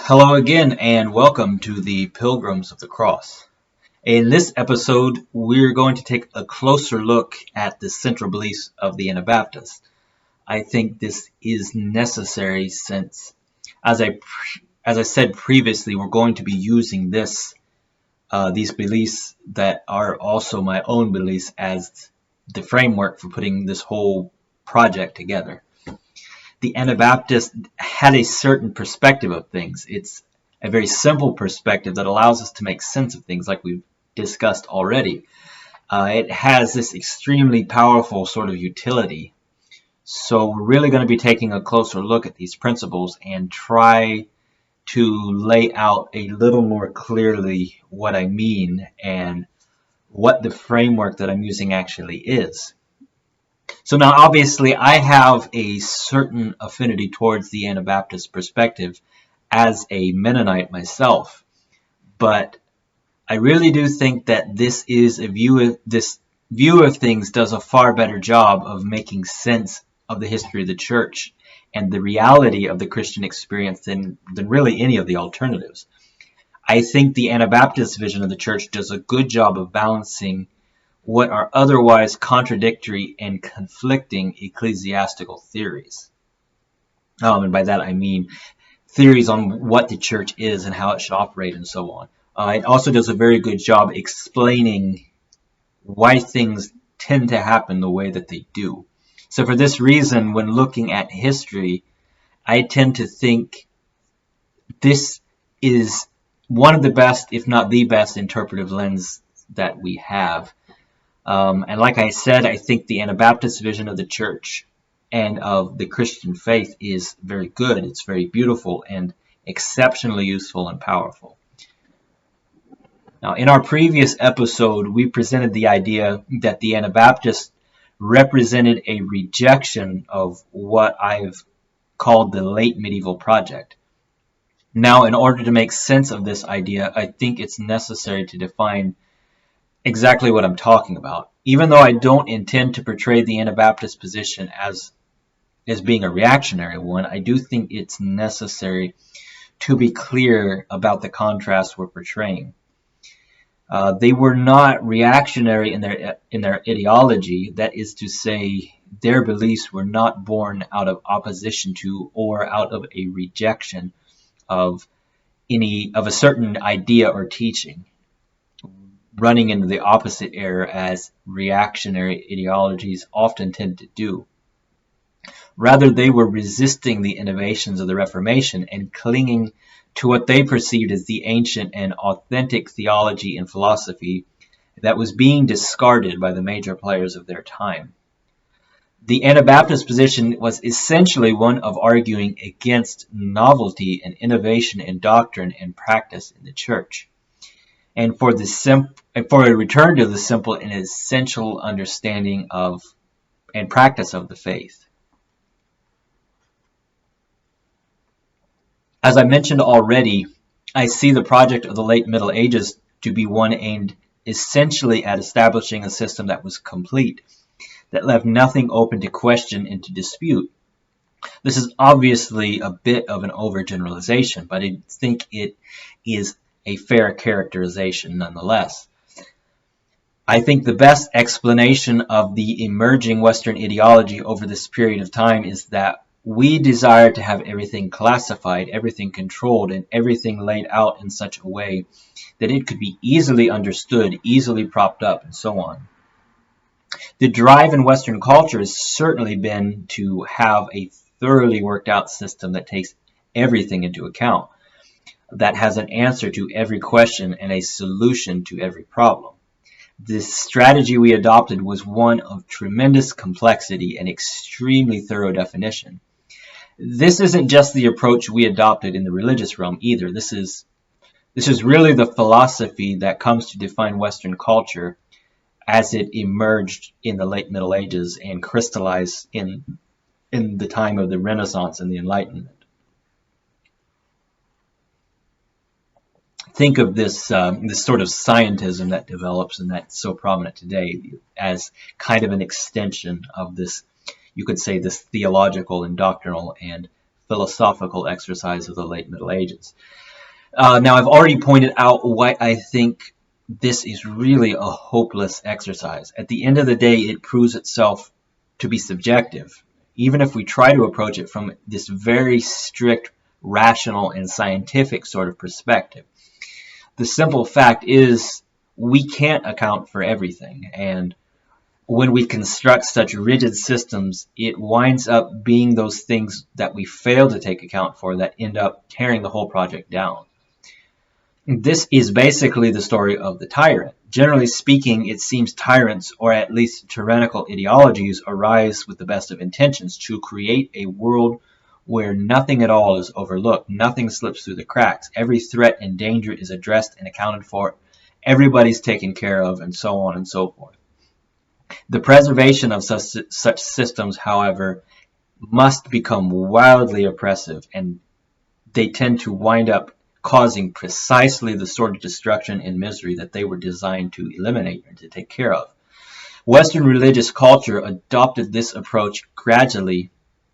Hello again, and welcome to the Pilgrims of the Cross. In this episode, we're going to take a closer look at the central beliefs of the Anabaptists. I think this is necessary since, as I said previously, we're going to be using these beliefs that are also my own beliefs as the framework for putting this whole project together. The Anabaptists had a certain perspective of things. It's a very simple perspective that allows us to make sense of things like we've discussed already. It has this extremely powerful sort of utility. So we're really going to be taking a closer look at these principles and try to lay out a little more clearly what I mean and what the framework that I'm using actually is. So now, obviously, I have a certain affinity towards the Anabaptist perspective as a Mennonite myself, but I really do think that this view of things does a far better job of making sense of the history of the church and the reality of the Christian experience than really any of the alternatives. I think the Anabaptist vision of the church does a good job of balancing what are otherwise contradictory and conflicting ecclesiastical theories. And by that I mean theories on what the church is and how it should operate and so on. It also does a very good job explaining why things tend to happen the way that they do. So for this reason, when looking at history, I tend to think this is one of the best, if not the best, interpretive lens that we have. And like I said, I think the Anabaptist vision of the church and of the Christian faith is very good. It's very beautiful and exceptionally useful and powerful. Now, in our previous episode, we presented the idea that the Anabaptists represented a rejection of what I've called the late medieval project. Now, in order to make sense of this idea, I think it's necessary to define exactly what I'm talking about. Even though I don't intend to portray the Anabaptist position as being a reactionary one, I do think it's necessary to be clear about the contrast we're portraying. They were not reactionary in their ideology. That is to say, their beliefs were not born out of opposition to or out of a rejection of a certain idea or teaching, running into the opposite error as reactionary ideologies often tend to do. Rather, they were resisting the innovations of the Reformation and clinging to what they perceived as the ancient and authentic theology and philosophy that was being discarded by the major players of their time. The Anabaptist position was essentially one of arguing against novelty and innovation in doctrine and practice in the church, and for a return to the simple and essential understanding of and practice of the faith. As I mentioned already, I see the project of the late Middle Ages to be one aimed essentially at establishing a system that was complete, that left nothing open to question and to dispute. This is obviously a bit of an overgeneralization, but I think it is a fair characterization nonetheless. I think the best explanation of the emerging Western ideology over this period of time is that we desire to have everything classified, everything controlled, and everything laid out in such a way that it could be easily understood, easily propped up, and so on. The drive in Western culture has certainly been to have a thoroughly worked out system that takes everything into account, that has an answer to every question and a solution to every problem. This strategy we adopted was one of tremendous complexity and extremely thorough definition. This isn't just the approach we adopted in the religious realm either. This is really the philosophy that comes to define Western culture as it emerged in the late Middle Ages and crystallized in the time of the Renaissance and the Enlightenment. Think of this sort of scientism that develops and that's so prominent today as kind of an extension of this, you could say, this theological and doctrinal and philosophical exercise of the late Middle Ages. Now, I've already pointed out why I think this is really a hopeless exercise. At the end of the day, it proves itself to be subjective, even if we try to approach it from this very strict, rational, and scientific sort of perspective. The simple fact is we can't account for everything, and when we construct such rigid systems, it winds up being those things that we fail to take account for that end up tearing the whole project down. This is basically the story of the tyrant. Generally speaking, it seems tyrants, or at least tyrannical ideologies, arise with the best of intentions to create a world where nothing at all is overlooked, nothing slips through the cracks, every threat and danger is addressed and accounted for, everybody's taken care of, and so on and so forth. The preservation of such systems, however, must become wildly oppressive, and they tend to wind up causing precisely the sort of destruction and misery that they were designed to eliminate and to take care of. Western religious culture adopted this approach gradually,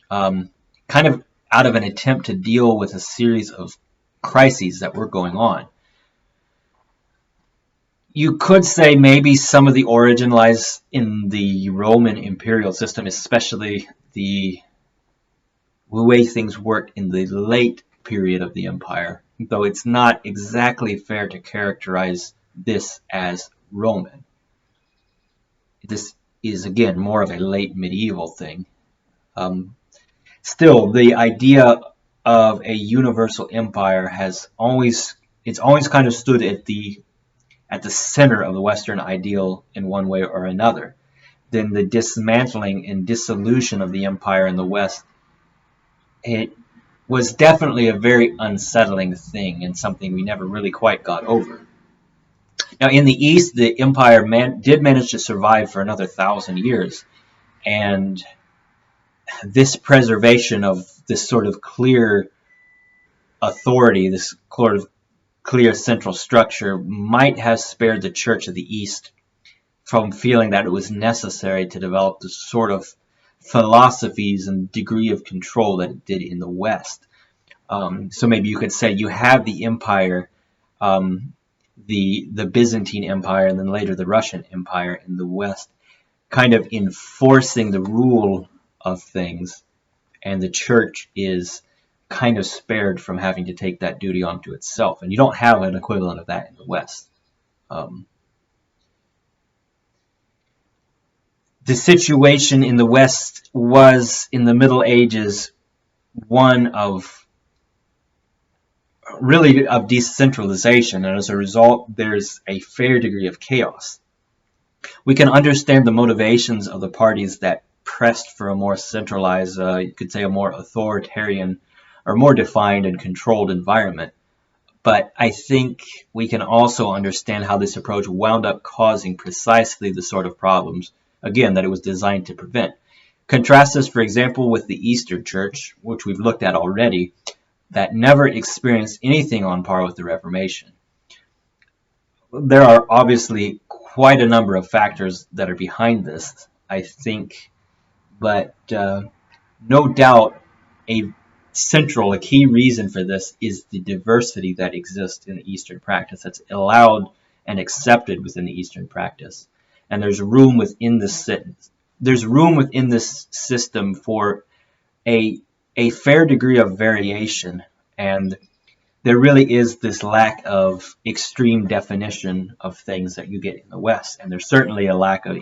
kind of out of an attempt to deal with a series of crises that were going on. You could say maybe some of the origin lies in the Roman imperial system, especially the way things worked in the late period of the empire, though it's not exactly fair to characterize this as Roman. This is, again, more of a late medieval thing. Still, the idea of a universal empire has always kind of stood at the center of the Western ideal in one way or another. Then the dismantling and dissolution of the empire in the West, it was definitely a very unsettling thing and something we never really quite got over. Now, in the East, the empire did manage to survive for another 1,000 years, and this preservation of this sort of clear authority, this sort of clear central structure, might have spared the Church of the East from feeling that it was necessary to develop the sort of philosophies and degree of control that it did in the West. So maybe you could say you have the empire, the Byzantine Empire, and then later the Russian Empire in the West, kind of enforcing the rule of things, and the Church is kind of spared from having to take that duty onto itself. And you don't have an equivalent of that in the West. The situation in the West was, in the Middle Ages, one of really of decentralization, and as a result, there's a fair degree of chaos. We can understand the motivations of the parties that pressed for a more centralized, you could say a more authoritarian or more defined and controlled environment. But I think we can also understand how this approach wound up causing precisely the sort of problems, again, that it was designed to prevent. Contrast this, for example, with the Eastern Church, which we've looked at already, that never experienced anything on par with the Reformation. There are obviously quite a number of factors that are behind this, I think, but no doubt a key reason for this is the diversity that exists in the Eastern practice, that's allowed and accepted within the Eastern practice. And there's room within this system for a fair degree of variation, and there really is this lack of extreme definition of things that you get in the West, and there's certainly a lack of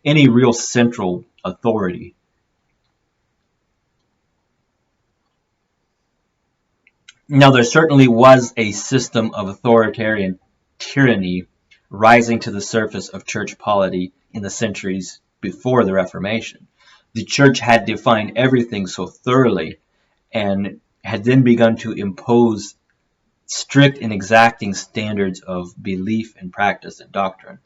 any real central authority. Now, there certainly was a system of authoritarian tyranny rising to the surface of church polity in the centuries before the Reformation. The church had defined everything so thoroughly and had then begun to impose strict and exacting standards of belief and practice and doctrine.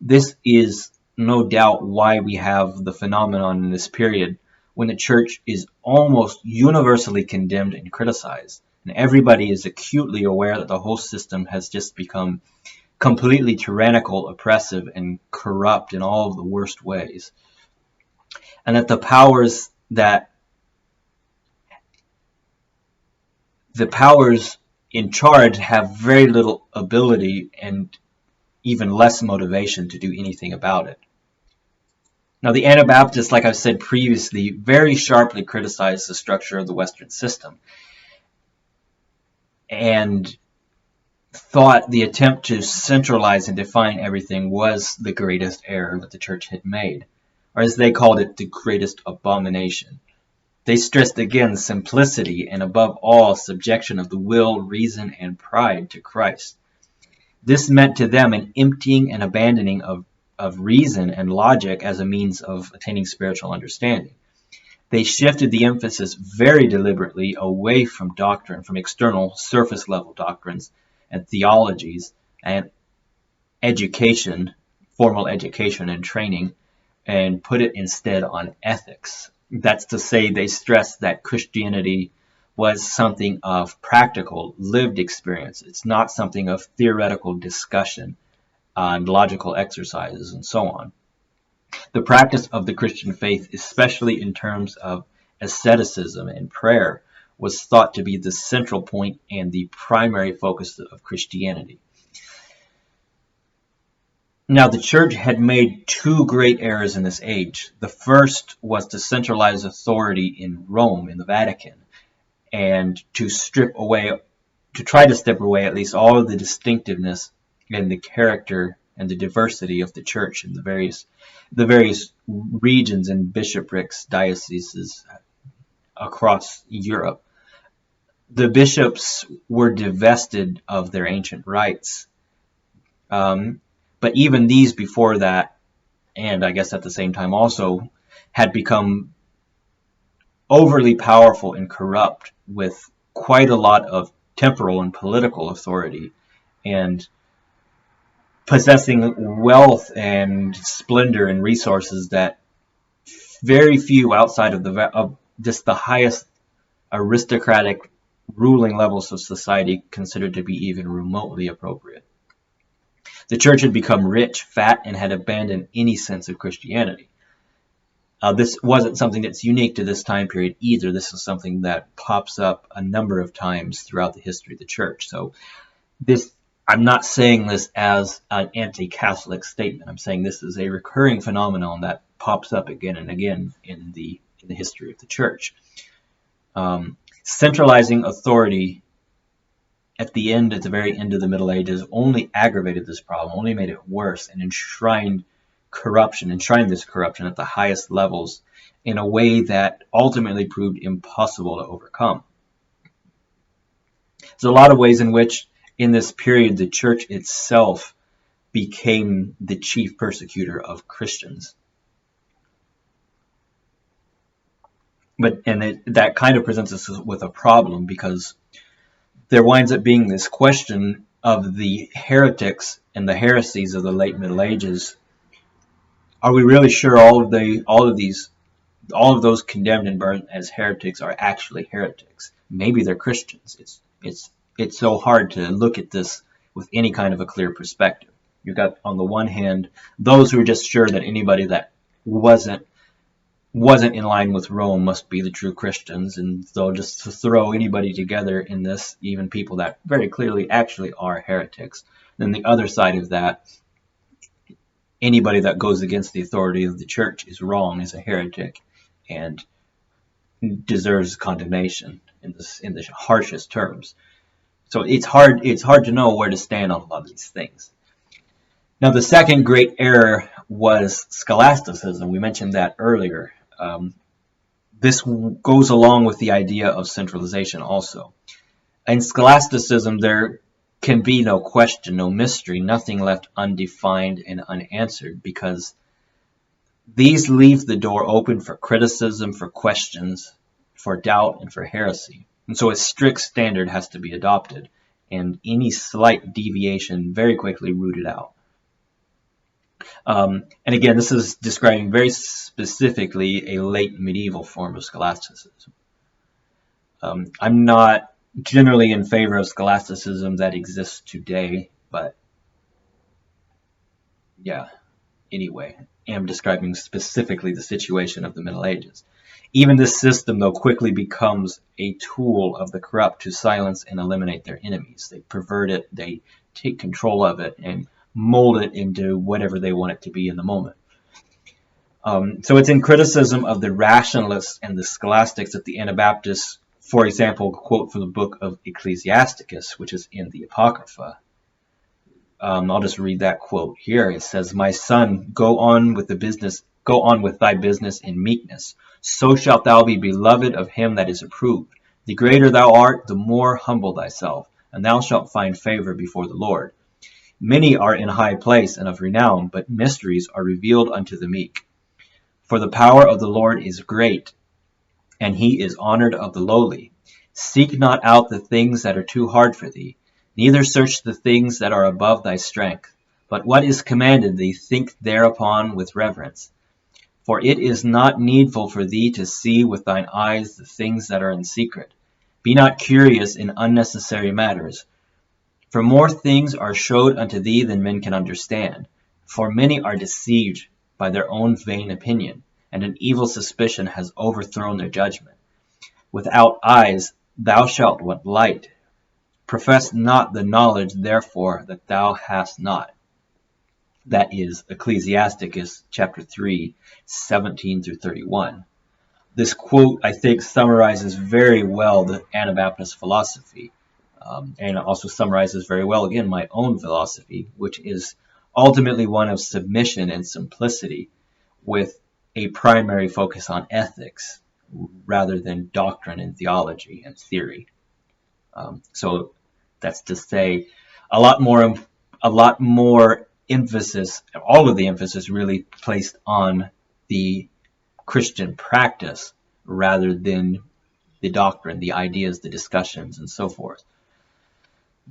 This is no doubt why we have the phenomenon in this period when the church is almost universally condemned and criticized, and everybody is acutely aware that the whole system has just become completely tyrannical, oppressive, and corrupt in all of the worst ways. And that the powers that the powers in charge have very little ability and even less motivation to do anything about it. Now, the Anabaptists, like I've said previously, very sharply criticized the structure of the Western system and thought the attempt to centralize and define everything was the greatest error that the church had made, or as they called it, the greatest abomination. They stressed again simplicity and above all subjection of the will, reason, and pride to Christ. This meant to them an emptying and abandoning of reason and logic as a means of attaining spiritual understanding. They shifted the emphasis very deliberately away from doctrine, from external surface level doctrines and theologies and education, formal education and training, and put it instead on ethics. That's to say, they stressed that Christianity was something of practical, lived experience. It's not something of theoretical discussion and logical exercises and so on. The practice of the Christian faith, especially in terms of asceticism and prayer, was thought to be the central point and the primary focus of Christianity. Now, the church had made two great errors in this age. The first was to centralize authority in Rome, in the Vatican, and to try to strip away at least all of the distinctiveness and the character and the diversity of the church in the various regions and bishoprics, dioceses across Europe. The bishops were divested of their ancient rights. But even these before that, and I guess at the same time also, had become overly powerful and corrupt with quite a lot of temporal and political authority, and possessing wealth and splendor and resources that very few outside of just the highest aristocratic ruling levels of society considered to be even remotely appropriate. The church had become rich, fat, and had abandoned any sense of Christianity. This wasn't something that's unique to this time period either. This is something that pops up a number of times throughout the history of the church. So I'm not saying this as an anti-Catholic statement. I'm saying this is a recurring phenomenon that pops up again and again in the history of the church. Centralizing authority at the very end of the Middle Ages only aggravated this problem, only made it worse, and enshrined this corruption at the highest levels in a way that ultimately proved impossible to overcome. There's a lot of ways in which in this period the church itself became the chief persecutor of Christians. That kind of presents us with a problem, because there winds up being this question of the heretics and the heresies of the late Middle Ages. Are we really sure all of those condemned and burned as heretics are actually heretics? Maybe they're Christians. It's so hard to look at this with any kind of a clear perspective. You've got, on the one hand, those who are just sure that anybody that wasn't in line with Rome must be the true Christians, and they'll just throw anybody together in this, even people that very clearly actually are heretics. Then the other side of that, anybody that goes against the authority of the church is wrong, is a heretic, and deserves condemnation in the harshest terms. So it's hard to know where to stand on a lot of these things. Now, the second great error was Scholasticism. We mentioned that earlier. This goes along with the idea of centralization also. In Scholasticism, there can be no question, no mystery, nothing left undefined and unanswered, because these leave the door open for criticism, for questions, for doubt, and for heresy. And so a strict standard has to be adopted, and any slight deviation very quickly rooted out. And again, this is describing very specifically a late medieval form of scholasticism. I'm not generally in favor of scholasticism that exists today, but yeah, anyway, I'm describing specifically the situation of the Middle Ages. Even this system, though, quickly becomes a tool of the corrupt to silence and eliminate their enemies. They pervert it, they take control of it, and mold it into whatever they want it to be in the moment. So it's in criticism of the rationalists and the scholastics that the Anabaptists, for example, quote from the book of Ecclesiasticus, which is in the Apocrypha. I'll just read that quote here. It says, "My son, go on with thy business in meekness. So shalt thou be beloved of him that is approved. The greater thou art, the more humble thyself, and thou shalt find favor before the Lord. Many are in high place and of renown, but mysteries are revealed unto the meek. For the power of the Lord is great, and he is honored of the lowly. Seek not out the things that are too hard for thee, neither search the things that are above thy strength. But what is commanded thee, think thereupon with reverence. For it is not needful for thee to see with thine eyes the things that are in secret. Be not curious in unnecessary matters. For more things are showed unto thee than men can understand. For many are deceived by their own vain opinion, and an evil suspicion has overthrown their judgment. Without eyes thou shalt want light. Profess not the knowledge, therefore, that thou hast not." That is Ecclesiasticus chapter 3, 17 through 31. This quote, I think, summarizes very well the Anabaptist philosophy, and also summarizes very well, again, my own philosophy, which is ultimately one of submission and simplicity with a primary focus on ethics rather than doctrine and theology and theory. So that's to say a lot more emphasis, all of the emphasis really placed on the Christian practice rather than the doctrine, the ideas, the discussions, and so forth.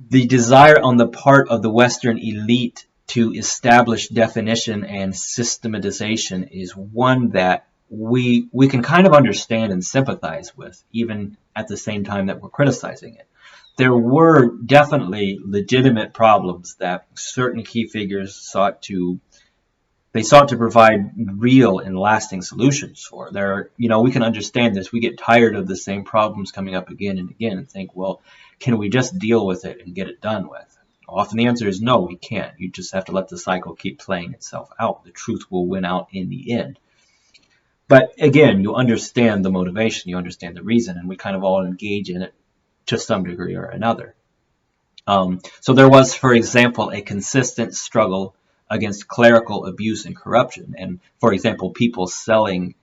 The desire on the part of the Western elite to establish definition and systematization is one that we can kind of understand and sympathize with, even at the same time that we're criticizing it. There were definitely legitimate problems that certain key figures sought to provide real and lasting solutions for. We can understand this. We get tired of the same problems coming up again and again and think, well, can we just deal with it and get it done with? Often the answer is no, we can't. You just have to let the cycle keep playing itself out. The truth will win out in the end. But again, you understand the motivation, you understand the reason, and we kind of all engage in it to some degree or another. So there was, for example, a consistent struggle against clerical abuse and corruption, and, for example, people selling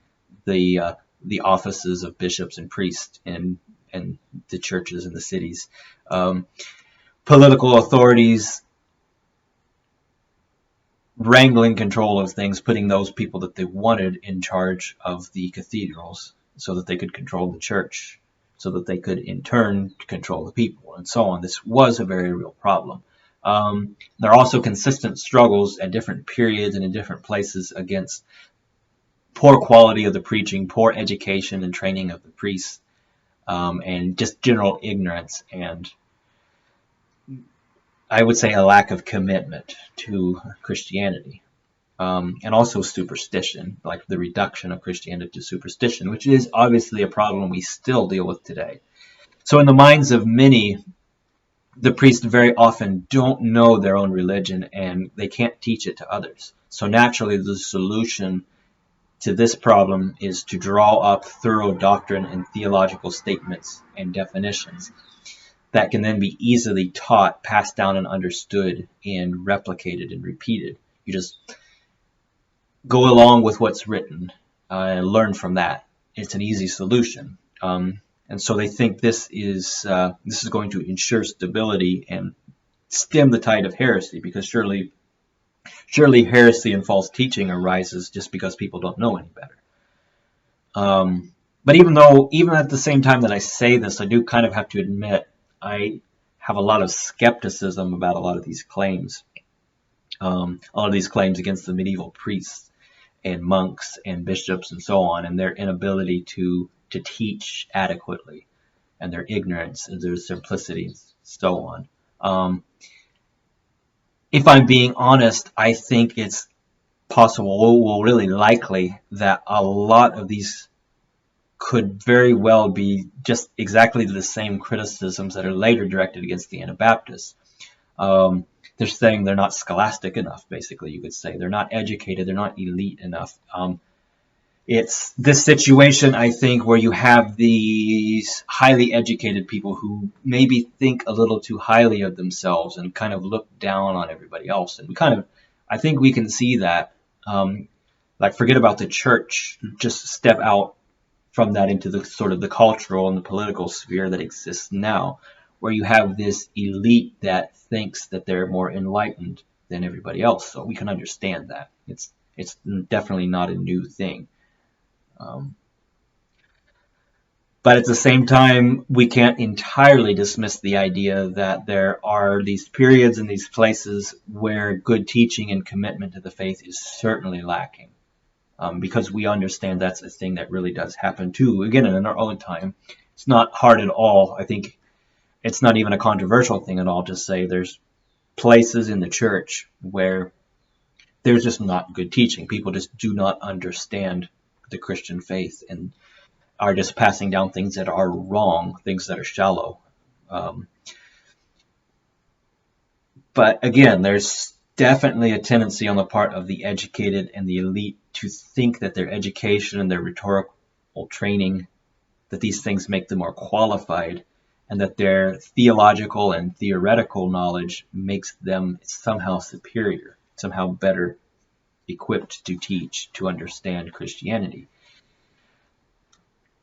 the offices of bishops and priests in the churches in the cities. Political authorities wrangling control of things, putting those people that they wanted in charge of the cathedrals so that they could control the church, so that they could in turn control the people, and so on. This was a very real problem. There are also consistent struggles at different periods and in different places against poor quality of the preaching, poor education and training of the priests, and just general ignorance and, I would say, a lack of commitment to Christianity. And also superstition, like the reduction of Christianity to superstition, which is obviously a problem we still deal with today. So in the minds of many, the priests very often don't know their own religion and they can't teach it to others. So naturally, the solution to this problem is to draw up thorough doctrine and theological statements and definitions that can then be easily taught, passed down, and understood, and replicated and repeated. You just go along with what's written and learn from that. It's an easy solution. And so they think this is going to ensure stability and stem the tide of heresy, because surely heresy and false teaching arises just because people don't know any better. But even at the same time that I say this, I do kind of have to admit I have a lot of skepticism about a lot of these claims. A lot of these claims against the medieval priests and monks and bishops and so on, and their inability to teach adequately, and their ignorance and their simplicity and so on. If I'm being honest, I think it's possible, well, really likely, that a lot of these could very well be just exactly the same criticisms that are later directed against the Anabaptists. They're saying they're not scholastic enough, basically, you could say. They're not educated, they're not elite enough. It's this situation, I think, where you have these highly educated people who maybe think a little too highly of themselves and kind of look down on everybody else. And I think we can see that. Like, forget about the church, just step out from that into the sort of the cultural and the political sphere that exists now, where you have this elite that thinks that they're more enlightened than everybody else. So we can understand that. It's definitely not a new thing. But at the same time, we can't entirely dismiss the idea that there are these periods and these places where good teaching and commitment to the faith is certainly lacking. Because we understand that's a thing that really does happen too. Again, in our own time, it's not hard at all. I think it's not even a controversial thing at all to say there's places in the church where there's just not good teaching. People just do not understand the Christian faith and are just passing down things that are wrong, things that are shallow. But again, there's definitely a tendency on the part of the educated and the elite to think that their education and their rhetorical training, that these things make them more qualified, and that their theological and theoretical knowledge makes them somehow superior, somehow better equipped to teach, to understand Christianity.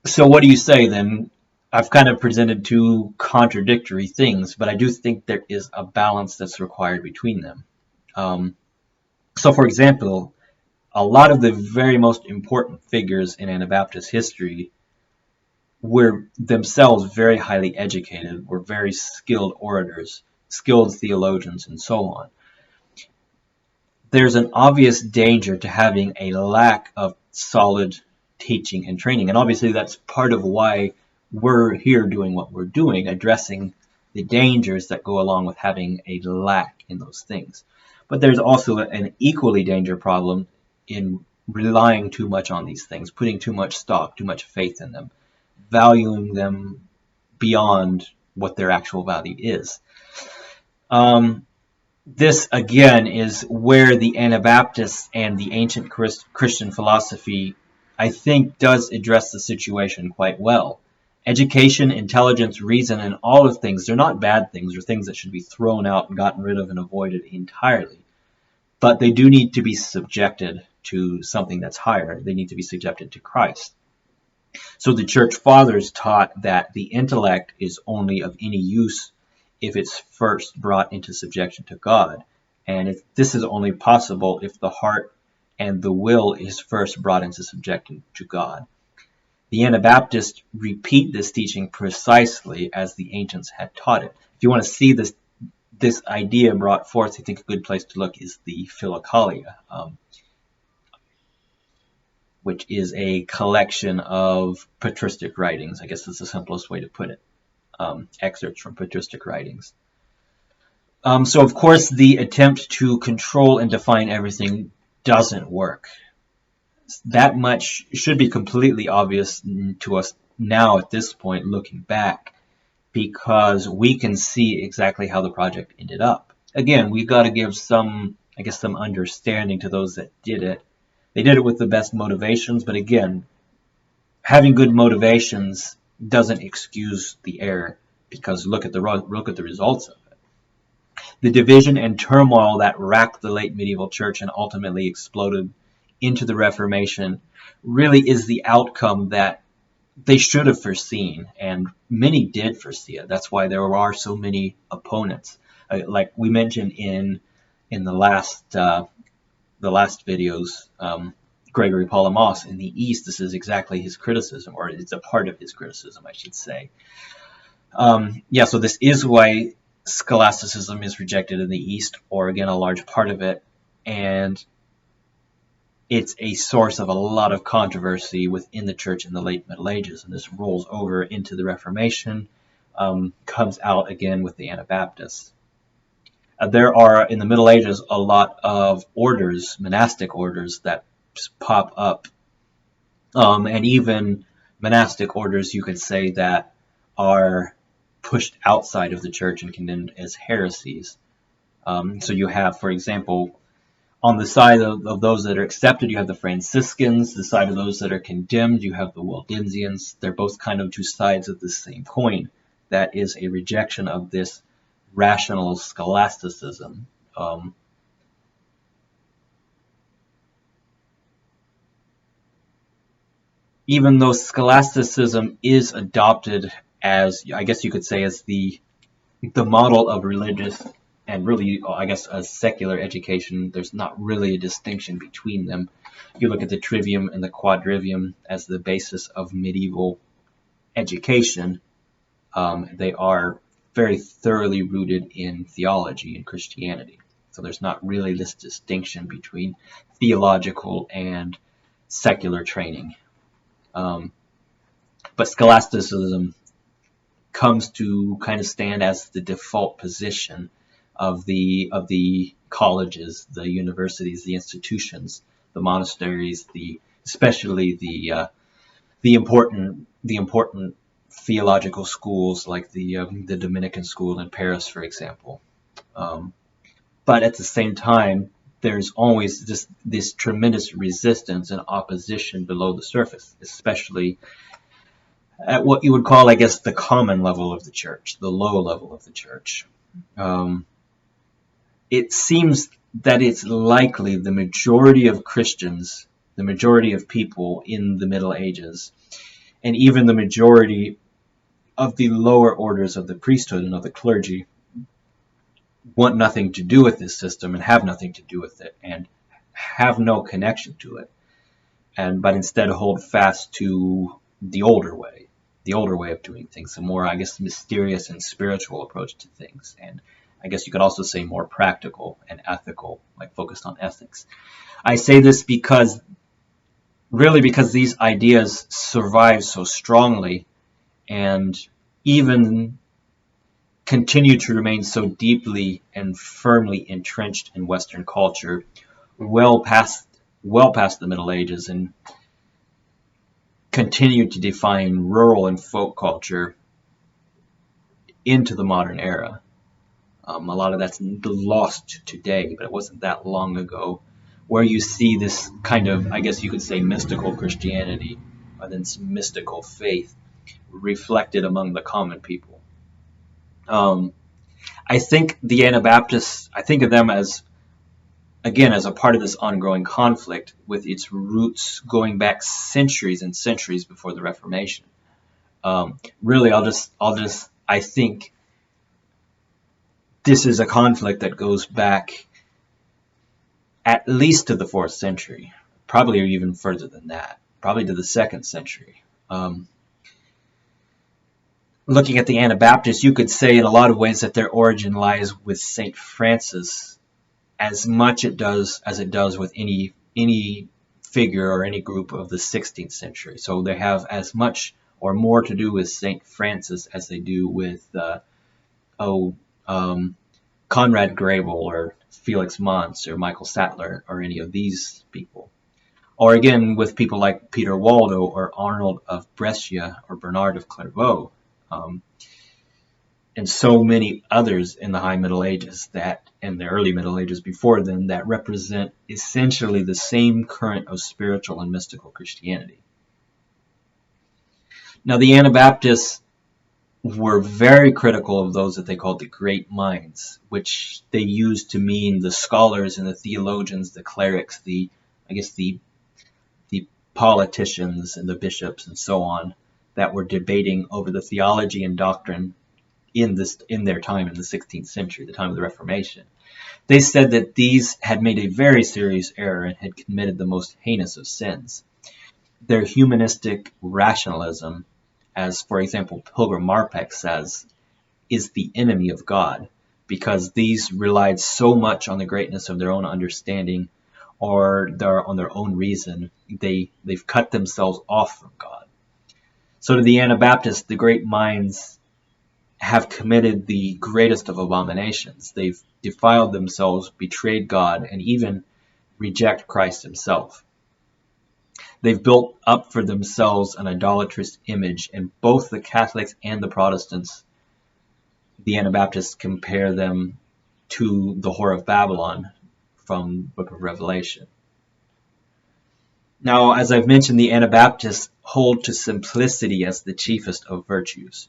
So what do you say then? I've kind of presented two contradictory things, but I do think there is a balance that's required between them. So for example, a lot of the very most important figures in Anabaptist history were themselves very highly educated, were very skilled orators, skilled theologians, and so on. There's an obvious danger to having a lack of solid teaching and training. And obviously that's part of why we're here doing what we're doing, addressing the dangers that go along with having a lack in those things. But there's also an equally dangerous problem in relying too much on these things, putting too much stock, too much faith in them, valuing them beyond what their actual value is. This, again, is where the Anabaptists and the ancient Christian philosophy, I think, does address the situation quite well. Education, intelligence, reason, and all of things, they're not bad things or things that should be thrown out and gotten rid of and avoided entirely. But they do need to be subjected to something that's higher. They need to be subjected to Christ. So the church fathers taught that the intellect is only of any use if it's first brought into subjection to God. And this is only possible if the heart and the will is first brought into subjection to God. The Anabaptists repeat this teaching precisely as the ancients had taught it. If you want to see this idea brought forth, I think a good place to look is the Philokalia, which is a collection of patristic writings. I guess that's the simplest way to put it. Excerpts from patristic writings. So, of course, the attempt to control and define everything doesn't work. That much should be completely obvious to us now at this point, looking back, because we can see exactly how the project ended up. Again, we've got to give some understanding to those that did it. They did it with the best motivations, but again, having good motivations doesn't excuse the error, because look at the results of it. The division and turmoil that racked the late medieval church and ultimately exploded into the Reformation really is the outcome that they should have foreseen, and many did foresee it. That's why there are so many opponents. Like we mentioned in the last videos, Gregory Palamas in the East, this is exactly his criticism, or it's a part of his criticism, I should say. So this is why Scholasticism is rejected in the East, or again, a large part of it, and it's a source of a lot of controversy within the church in the late Middle Ages, and this rolls over into the Reformation, comes out again with the Anabaptists. There are, in the Middle Ages, a lot of orders, monastic orders, that pop up, and even monastic orders, you could say, that are pushed outside of the church and condemned as heresies. So you have, for example, on the side of those that are accepted, you have the Franciscans. The side of those that are condemned, you have the Waldensians. They're both kind of two sides of the same coin. That is a rejection of this rational scholasticism. Even though scholasticism is adopted as, I guess you could say, as the model of religious and really, I guess, a secular education, there's not really a distinction between them. You look at the trivium and the quadrivium as the basis of medieval education. They are very thoroughly rooted in theology and Christianity. So there's not really this distinction between theological and secular training. But scholasticism comes to kind of stand as the default position of the colleges, the universities, the institutions, the monasteries, especially the important theological schools like the Dominican school in Paris, for example. But at the same time, there's always this tremendous resistance and opposition below the surface, especially at what you would call, I guess, the common level of the church, the low level of the church. It seems that it's likely the majority of Christians, the majority of people in the Middle Ages, and even the majority of the lower orders of the priesthood and of the clergy want nothing to do with this system and have nothing to do with it and have no connection to it, but instead hold fast to the older way of doing things, a more, I guess, mysterious and spiritual approach to things, and I guess you could also say more practical and ethical, like focused on ethics. I say this because these ideas survive so strongly and even continue to remain so deeply and firmly entrenched in Western culture, well past the Middle Ages, and continue to define rural and folk culture into the modern era. A lot of that's lost today, but it wasn't that long ago, where you see this kind of, I guess you could say, mystical Christianity, or this mystical faith reflected among the common people. I think the Anabaptists, I think of them as, again, as a part of this ongoing conflict with its roots going back centuries and centuries before the Reformation. Really, I think this is a conflict that goes back at least to the 4th century, probably even further than that, probably to the 2nd century. Looking at the Anabaptists, you could say in a lot of ways that their origin lies with St. Francis as much as it does with any figure or any group of the 16th century. So they have as much or more to do with St. Francis as they do with Conrad Grebel or Felix Mons or Michael Sattler or any of these people. Or again, with people like Peter Waldo or Arnold of Brescia or Bernard of Clairvaux, and so many others in the High Middle Ages and the early Middle Ages before then that represent essentially the same current of spiritual and mystical Christianity. Now, the Anabaptists were very critical of those that they called the great minds, which they used to mean the scholars and the theologians, the clerics, the politicians and the bishops and so on that were debating over the theology and doctrine in their time in the 16th century, the time of the Reformation. They said that these had made a very serious error and had committed the most heinous of sins. Their humanistic rationalism, as for example Pilgrim Marpeck says, is the enemy of God, because these relied so much on the greatness of their own understanding or on their own reason, they've cut themselves off from God. So to the Anabaptists, the great minds have committed the greatest of abominations. They've defiled themselves, betrayed God, and even reject Christ himself. They've built up for themselves an idolatrous image, and both the Catholics and the Protestants, the Anabaptists, compare them to the Whore of Babylon from the Book of Revelation. Now, as I've mentioned, the Anabaptists hold to simplicity as the chiefest of virtues.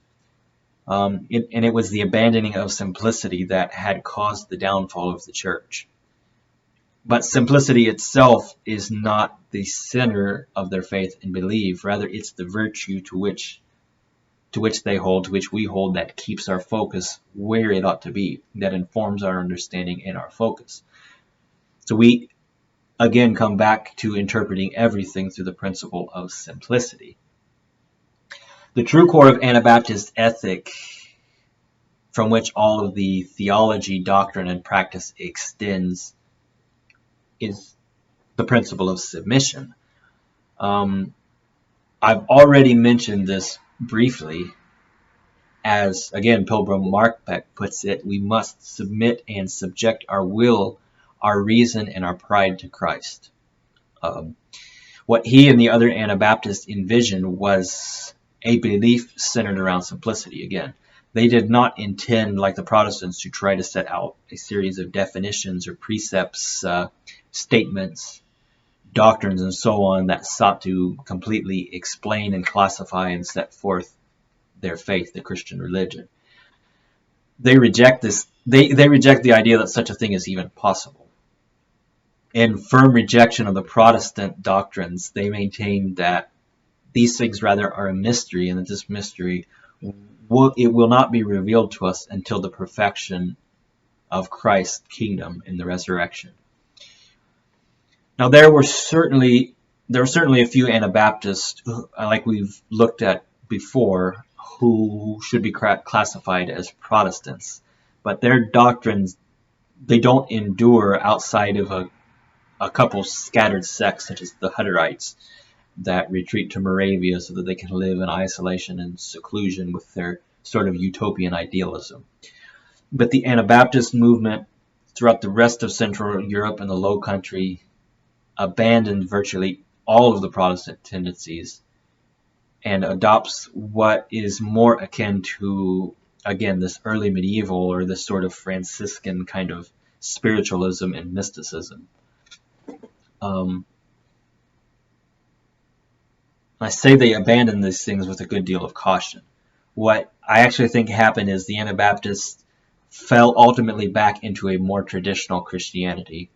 And it was the abandoning of simplicity that had caused the downfall of the church. But simplicity itself is not the center of their faith and belief. Rather, it's the virtue to which they hold, to which we hold, that keeps our focus where it ought to be, that informs our understanding and our focus. So we, again, come back to interpreting everything through the principle of simplicity. The true core of Anabaptist ethic, from which all of the theology, doctrine, and practice extends, is the principle of submission. I've already mentioned this briefly. As, again, Pilgrim Markbeck puts it, we must submit and subject our will, our reason, and our pride to Christ. What he and the other Anabaptists envisioned was a belief centered around simplicity. Again, they did not intend, like the Protestants, to try to set out a series of definitions or precepts, statements, doctrines, and so on that sought to completely explain and classify and set forth their faith, the Christian religion. They reject this. They reject the idea that such a thing is even possible. In firm rejection of the Protestant doctrines, they maintain that these things rather are a mystery, and that this mystery will not be revealed to us until the perfection of Christ's kingdom in the resurrection. Now, there were certainly a few Anabaptists, like we've looked at before, who should be classified as Protestants, but their doctrines, they don't endure outside of a couple scattered sects, such as the Hutterites, that retreat to Moravia so that they can live in isolation and seclusion with their sort of utopian idealism. But the Anabaptist movement throughout the rest of Central Europe and the Low Country abandoned virtually all of the Protestant tendencies and adopts what is more akin to, again, this early medieval or this sort of Franciscan kind of spiritualism and mysticism. I say they abandoned these things with a good deal of caution. What I actually think happened is the Anabaptists fell ultimately back into a more traditional Christianity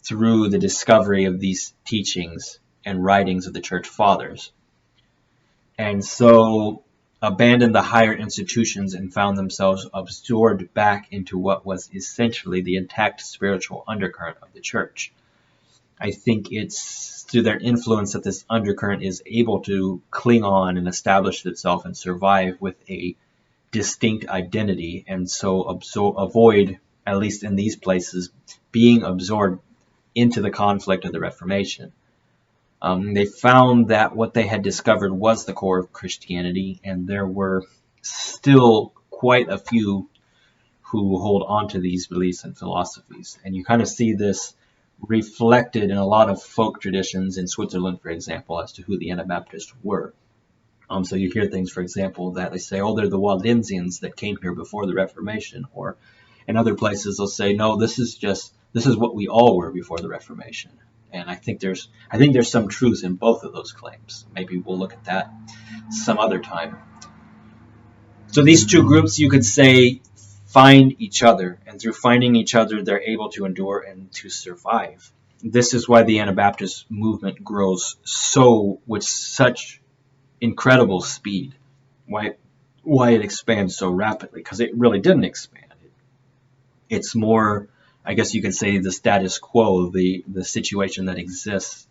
through the discovery of these teachings and writings of the church fathers, and so abandoned the higher institutions and found themselves absorbed back into what was essentially the intact spiritual undercurrent of the church. I think it's through their influence that this undercurrent is able to cling on and establish itself and survive with a distinct identity, and so avoid, at least in these places, being absorbed into the conflict of the Reformation. They found that what they had discovered was the core of Christianity, and there were still quite a few who hold on to these beliefs and philosophies. And you kind of see this reflected in a lot of folk traditions in Switzerland, for example, as to who the Anabaptists were. So you hear things, for example, that they say, oh, they're the Waldensians that came here before the Reformation, or in other places they'll say, no, this is what we all were before the Reformation. And I think there's some truth in both of those claims. Maybe we'll look at that some other time. So these two groups, you could say, find each other, and through finding each other, they're able to endure and to survive. This is why the Anabaptist movement grows with such incredible speed. Why it expands so rapidly? Because it really didn't expand. It's more, I guess you could say, the status quo, the situation that exists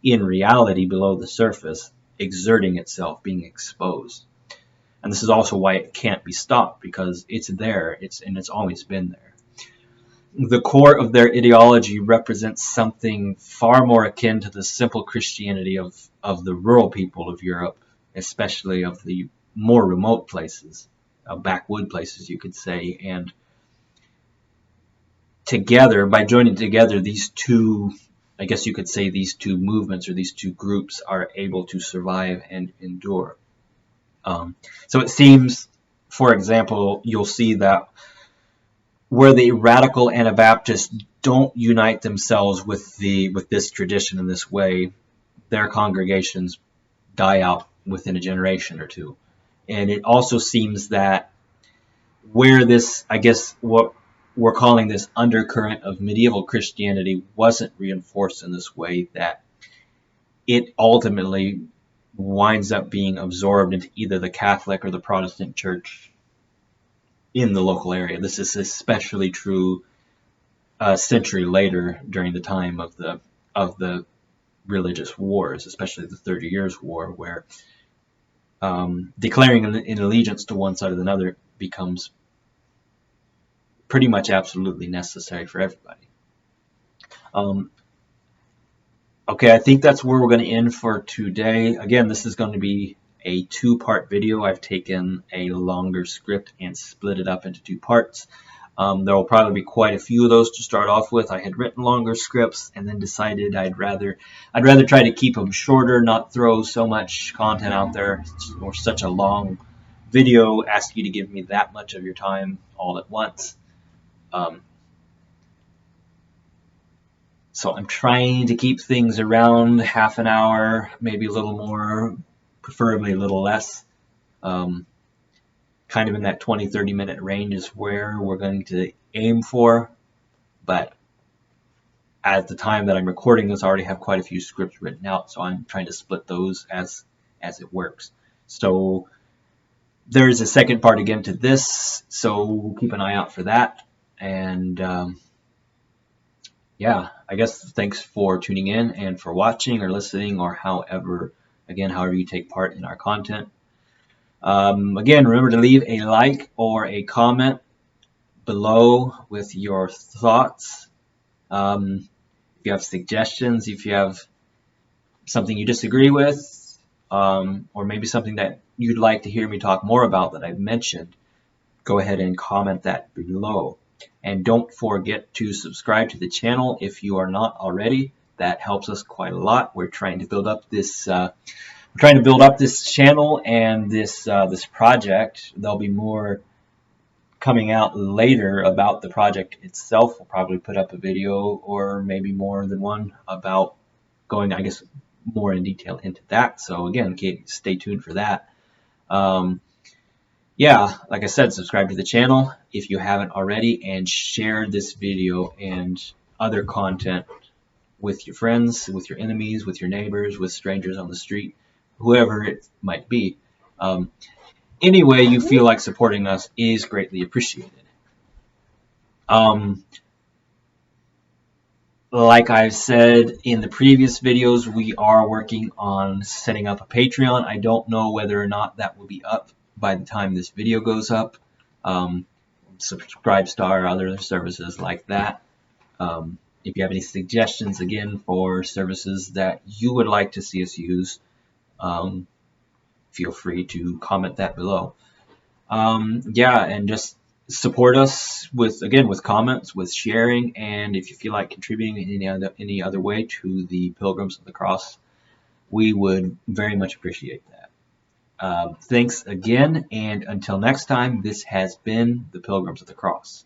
in reality below the surface, exerting itself, being exposed. And this is also why it can't be stopped, because it's there, it's always been there. The core of their ideology represents something far more akin to the simple Christianity of the rural people of Europe, especially of the more remote places, backwood places, you could say. And together, by joining together, these two I guess you could say these two movements or these two groups are able to survive and endure. So it seems, for example, you'll see that where the radical Anabaptists don't unite themselves with this tradition in this way, their congregations die out within a generation or two. And it also seems that where this, I guess, what we're calling this undercurrent of medieval Christianity wasn't reinforced in this way, that it ultimately winds up being absorbed into either the Catholic or the Protestant church in the local area. This is especially true a century later, during the time of the religious wars, especially the 30 Years' War, where declaring an allegiance to one side or another becomes pretty much absolutely necessary for everybody. Okay, I think that's where we're going to end for today. Again, this is going to be a two-part video. I've taken a longer script and split it up into two parts. There will probably be quite a few of those to start off with. I had written longer scripts and then decided I'd rather try to keep them shorter, not throw so much content out there or such a long video, ask you to give me that much of your time all at once. So I'm trying to keep things around half an hour, maybe a little more, preferably a little less. Kind of in that 20-30 minute range is where we're going to aim for. But at the time that I'm recording this, I already have quite a few scripts written out, so I'm trying to split those as it works. So there's a second part again to this, so keep an eye out for that. And yeah, I guess thanks for tuning in and for watching or listening, or however you take part in our content. Again, remember to leave a like or a comment below with your thoughts. If you have suggestions, if you have something you disagree with, or maybe something that you'd like to hear me talk more about that I've mentioned, go ahead and comment that below. And don't forget to subscribe to the channel if you are not already. That helps us quite a lot. We're trying to build up this channel and this project. There'll be more coming out later about the project itself. We'll probably put up a video, or maybe more than one, about going, I guess, more in detail into that. So again, stay tuned for that. Yeah, like I said, subscribe to the channel if you haven't already, and share this video and other content with your friends, with your enemies, with your neighbors, with strangers on the street, whoever it might be. Any way you feel like supporting us is greatly appreciated. Like I've said in the previous videos, we are working on setting up a Patreon. I don't know whether or not that will be up by the time this video goes up. Subscribestar, other services like that. If you have any suggestions, again, for services that you would like to see us use, feel free to comment that below. Yeah, and just support us with comments, with sharing, and if you feel like contributing in any other way to the Pilgrims of the Cross, we would very much appreciate that. Thanks again, and until next time, this has been the Pilgrims of the Cross.